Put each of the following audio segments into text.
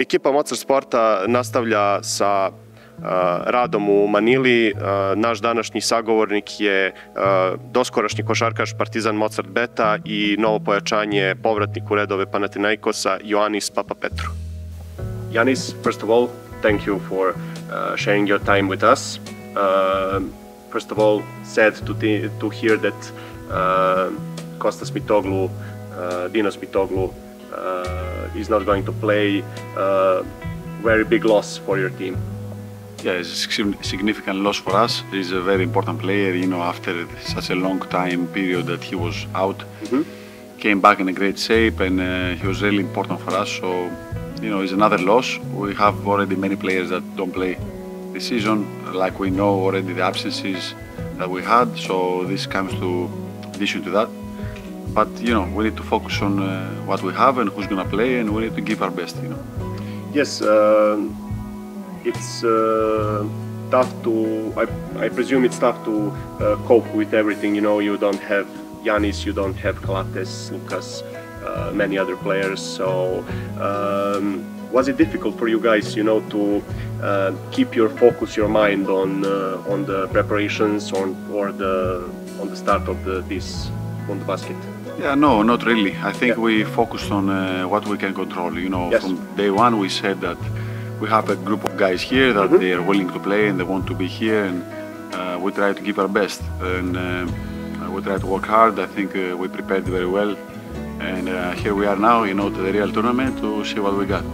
Ekipa Mozzart Sporta nastavlja sa radom u Manili. Naš današnji sagovornik je doskorašnji košarkaš Partizan Mozart Beta i novo pojačanje, povratnik u redove Panathinaikosa, Janis Papapetru. Janis, first of all, thank you for sharing your time with us. First of all, sad to hear that Kostas Mitoglu, Dinos Mitoglu is not going to play. Very big loss for your team. Yeah, it's a significant loss for us. He's a very important player, you know, after such a long time period that he was out. Came back in a great shape, and he was really important for us. So, you know, it's another loss. We have already many players that don't play this season, like we know already the absences that we had. So this comes to addition to that. But, you know, we need to focus on what we have and who's going to play, and we need to give our best, you know. Yes. It's tough to, I presume it's tough to cope with everything, you know. You don't have Janis, you don't have Kalates, Lucas, many other players. So was it difficult for you guys, you know, to keep your focus, your mind on the preparations or on the start of this on the basket? Yeah, no, not really. I think we focused on what we can control, you know. Yes. From day one we said that we have a group of guys here that they are willing to play and they want to be here, and we try to give our best, and we try to work hard. I think we prepared very well, and here we are now, you know, to the real tournament to see what we got.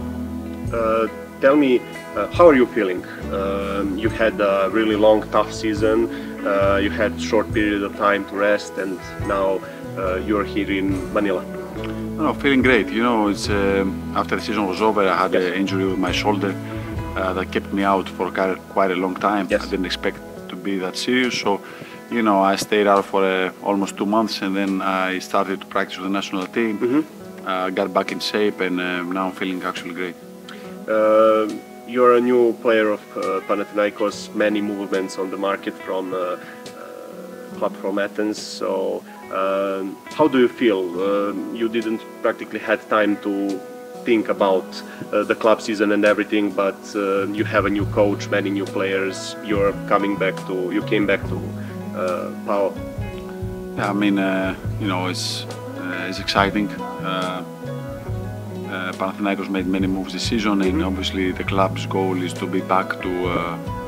Tell me, how are you feeling? You had a really long, tough season. You had short period of time to rest, and now you're here in Manila. No, feeling great. You know, it's after the season was over, I had an injury with my shoulder that kept me out for quite a long time. I didn't expect to be that serious, so you know, I stayed out for almost 2 months, and then I started to practice with the national team. Got back in shape, and now I'm feeling actually great. You're a new player of Panathinaikos. Many movements on the market from club from Athens. So. How do you feel? You didn't practically had time to think about the club season and everything, but you have a new coach, many new players. You came back to Pau. Yeah, I mean, you know, it's exciting. Panathinaikos made many moves this season, and obviously the club's goal is to be back to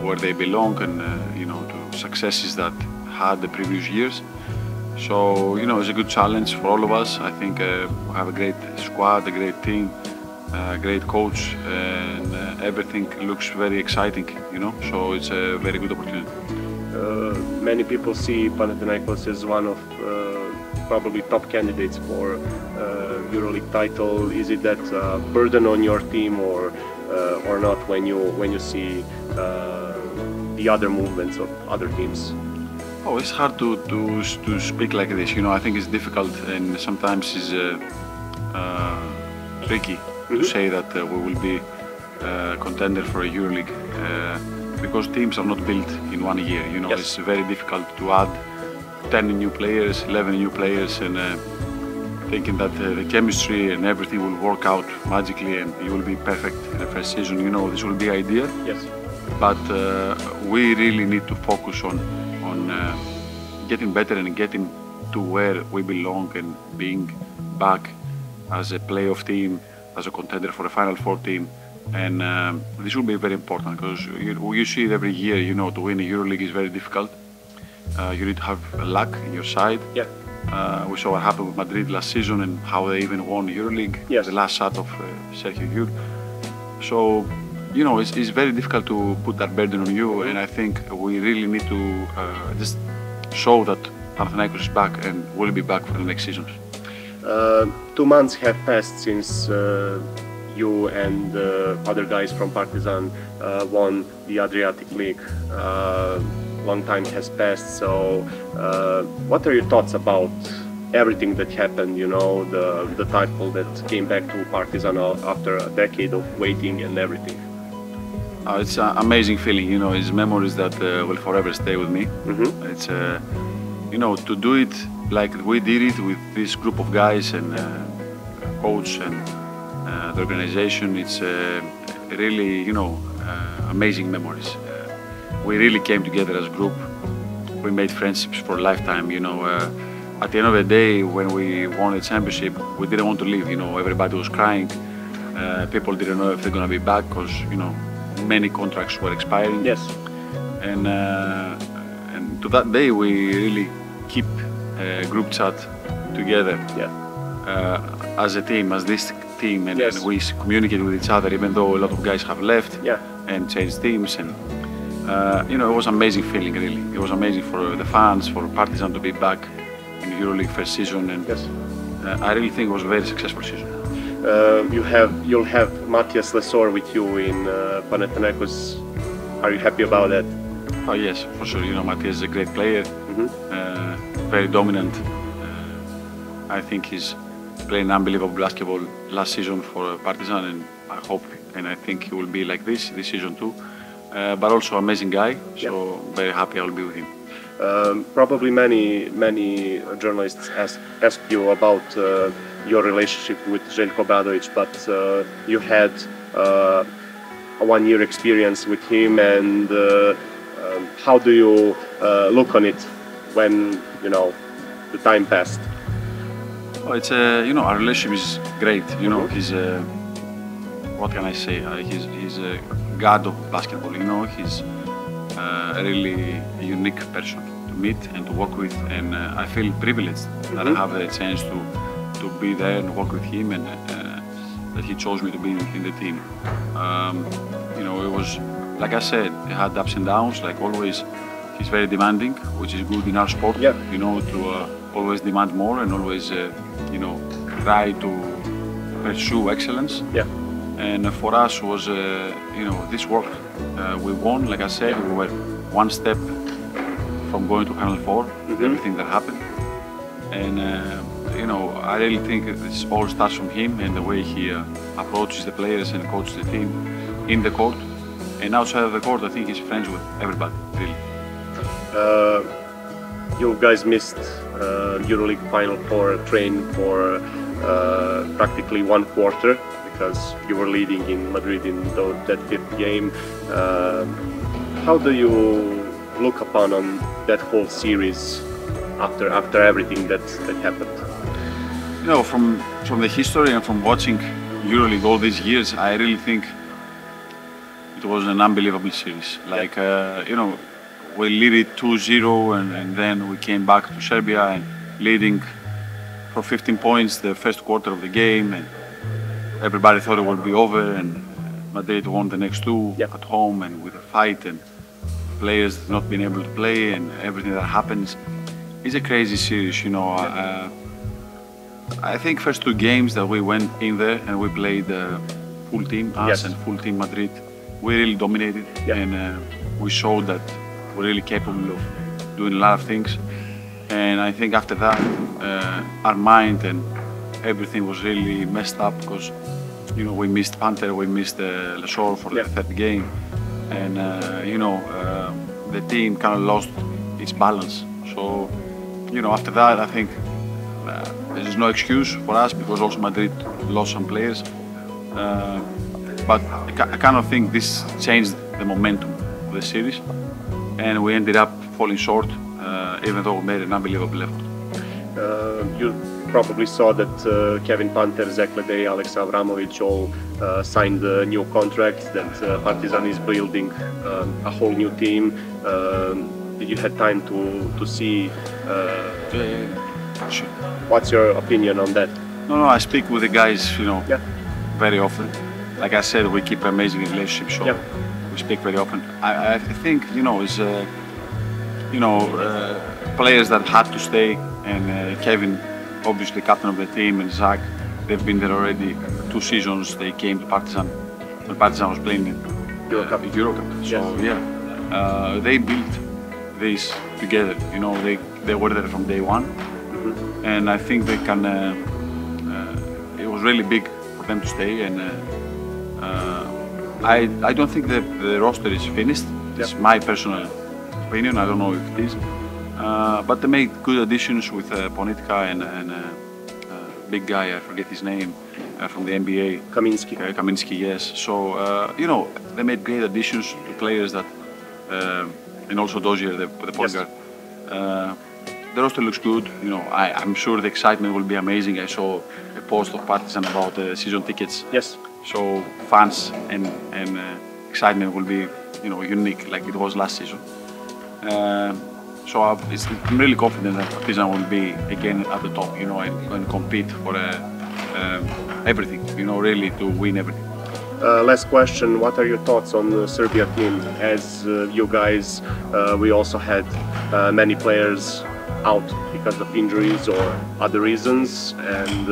where they belong, and you know, to successes that had the previous years. So, you know, it's a good challenge for all of us. I think we have a great squad, a great team, a great coach, and everything looks very exciting, you know, so it's a very good opportunity. Many people see Panathinaikos as one of probably top candidates for EuroLeague title. Is it that burden on your team or not when you see the other movements of other teams? Oh, it's hard to speak like this, you know. I think it's difficult, and sometimes it's tricky to say that we will be contender for a EuroLeague because teams are not built in 1 year, you know. It's very difficult to add 10 new players, 11 new players, and thinking that the chemistry and everything will work out magically and you will be perfect in the first season, you know. This will be ideal. Yes. But we really need to focus on getting better and getting to where we belong and being back as a playoff team, as a contender for a Final Four team. And this will be very important because you see it every year, you know, to win a EuroLeague is very difficult. You need to have luck in your side. Yeah. We saw what happened with Madrid last season and how they even won EuroLeague, the last shot of Sergio Yul. So, you know, it's very difficult to put that burden on you, and I think we really need to just show that Panathinaikos is back and will be back for the next seasons. 2 months have passed since you and other guys from Partizan won the Adriatic League. Long time has passed, so what are your thoughts about everything that happened, you know, the title that came back to Partizan after a decade of waiting and everything? It's an amazing feeling, you know. It's memories that will forever stay with me. It's, you know, to do it like we did it with this group of guys and coach and the organization. It's really, amazing memories. We really came together as a group. We made friendships for a lifetime. At the end of the day, when we won the championship, we didn't want to leave. Everybody was crying. People didn't know if they're going to be back because many contracts were expiring. Yes. And to that day, we really keep group chat together. Yeah. As a team, as this team, and, yes. and we communicate with each other, even though a lot of guys have left and changed teams. And it was an amazing feeling, really. It was amazing for the fans, for Partizan to be back in EuroLeague first season, and yes. I really think it was a very successful season. You'll have Matthias Lesor with you in Panathinaikos. Are you happy about that? Oh yes, for sure. Matthias is a great player, very dominant. I think he's playing unbelievable basketball last season for Partizan, and I hope and I think he will be like this season too. But also amazing guy, so very happy I will be with him. Probably many journalists ask you about your relationship with Željko Obradović, but you had a 1-year experience with him, and how do you look on it when the time passed? Well, it's our relationship is great. He's what can I say? He's a god of basketball. He's a really unique person to meet and to work with, and I feel privileged that I have the chance to be there and work with him, and that he chose me to be in the team. It was, like I said, he had ups and downs. Like always, he's very demanding, which is good in our sport. Yeah. To always demand more and always, try to pursue excellence. Yeah. And for us was, this worked. We won, like I said, we were one step from going to Final Four with everything that happened. And, I really think this all starts from him and the way he approaches the players and coaches the team in the court. And outside of the court, I think he's friends with everybody, really. You guys missed EuroLeague Final Four train for practically 1 quarter because you were leading in Madrid in that 5th game. How do you look upon on that whole series after everything that happened? From the history and from watching EuroLeague all these years, I really think it was an unbelievable series. Like, we lead it 2-0 and then we came back to Serbia and leading for 15 points the first quarter of the game, and everybody thought it would be over, and Madrid won the next 2 at home and with a fight and players not being able to play and everything that happens. It's a crazy series, I think first 2 games that we went in there and we played full team, us and full team Madrid, we really dominated and we showed that we're really capable of doing a lot of things. And I think after that, our mind and everything was really messed up because, we missed Panther, we missed Lesor for the 3rd game, and the team kind of lost its balance. So, after that, I think there's no excuse for us because also Madrid lost some players. But I kind of think this changed the momentum of the series, and we ended up falling short, even though we made an unbelievable effort. You probably saw that Kevin Panther, Zach Ledey, Alex Avramovic all signed new contracts, that Partizan is building a whole new team. Did you have time to see? Sure. What's your opinion on that? No, I speak with the guys, very often. Like I said, we keep an amazing relationship, so we speak very often. I think, it's, players that had to stay, and Kevin, obviously captain of the team, and Zach, they've been there already 2 seasons. They came to Partizan when Partizan was playing in Eurocup. So they built this together. They were there from day one, and I think they can. It was really big for them to stay, and I don't think that the roster is finished. It's my personal opinion. I don't know if it is, but they made good additions with Ponitka and big guy, I forget his name, from the NBA. Kaminsky, yes. So, you know, they made great additions to players that, and also Dozier, the point guard. The roster looks good. You know, I'm sure the excitement will be amazing. I saw a post of Partizan about the season tickets. Yes. So fans and excitement will be, you know, unique like it was last season. So I'm really confident that Partizan will be again at the top, you know, and compete for everything, you know, really to win everything. Last question, what are your thoughts on the Serbia team? As you guys, we also had many players out because of injuries or other reasons, and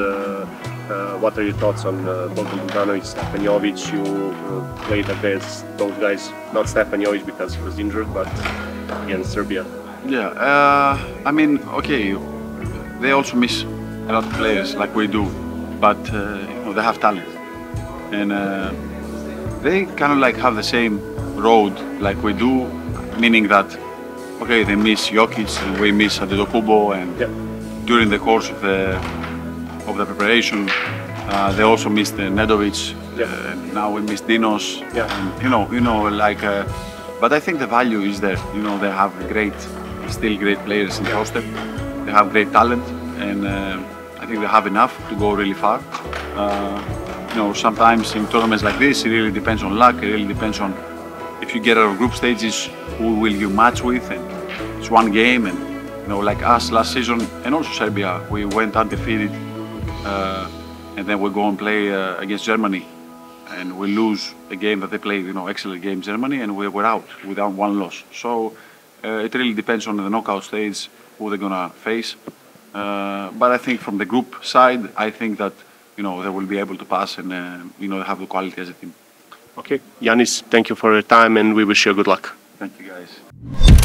what are your thoughts on Bogdan Bogdanovic, Stefan Jovic? You played against those guys, not Stefan Jovic because he was injured, but against Serbia. Yeah, I mean, okay, they also miss a lot of players like we do, but you know, they have talent, and they kind of like have the same road like we do, meaning that okay, they miss Jokic and we miss Antetokounmpo, and during the course of the preparation, they also missed Nedovic. Now we miss Dinos. And, you know, like. But I think the value is there. You know, they have still great players in the roster. They have great talent, and I think they have enough to go really far. You know, sometimes in tournaments like this, it really depends on luck. It really depends on if you get out of group stages, who will you match with, and it's one game. And you know, like us last season, and also Serbia, we went undefeated, and then we go and play against Germany, and we lose a game that they played, you know, excellent game, Germany, and we were out without one loss. So it really depends on the knockout stage who they're gonna face. But I think from the group side, I think that you know they will be able to pass and you know have the quality as a team. Okay, Janis, thank you for your time, and we wish you good luck. Thank you, guys.